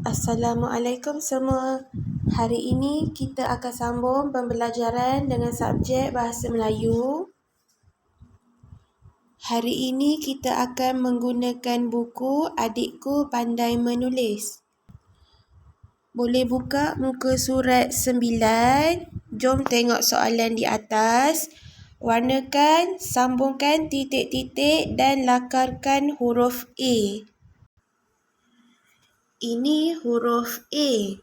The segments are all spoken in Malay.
Assalamualaikum semua. Hari ini kita akan sambung pembelajaran dengan subjek Bahasa Melayu. Hari ini kita akan menggunakan buku Adikku Pandai Menulis. Boleh buka muka surat 9. Jom tengok soalan di atas. Warnakan, sambungkan titik-titik dan lakarkan huruf A. Ini huruf A.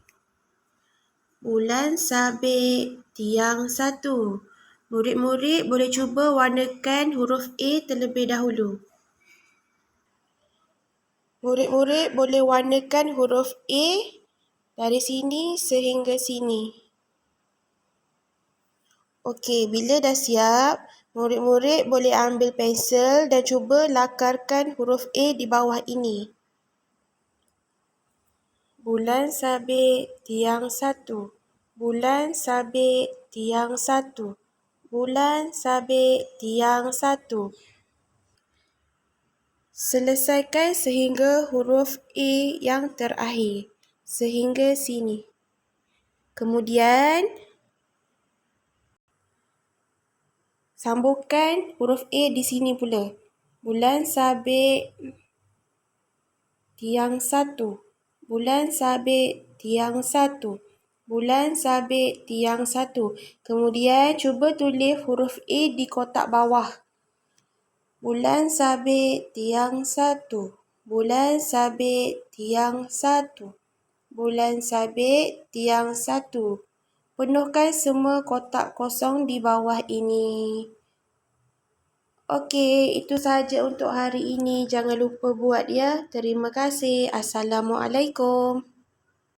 Bulan sabit, tiang 1. Murid-murid boleh cuba warnakan huruf A terlebih dahulu. Murid-murid boleh warnakan huruf A dari sini sehingga sini. Okey, bila dah siap, murid-murid boleh ambil pensel dan cuba lakarkan huruf A di bawah ini. Bulan sabit, tiang 1. Bulan sabit, tiang 1. Bulan sabit, tiang 1. Selesaikan sehingga huruf A yang terakhir. Sehingga sini. Kemudian, sambungkan huruf A di sini pula. Bulan sabit, tiang 1. Bulan sabit, tiang 1. Bulan sabit, tiang 1. Kemudian, cuba tulis huruf A di kotak bawah. Bulan sabit, tiang 1. Bulan sabit, tiang 1. Bulan sabit, tiang 1. Penuhkan semua kotak kosong di bawah ini. Okey, itu sahaja untuk hari ini. Jangan lupa buat ya. Terima kasih. Assalamualaikum.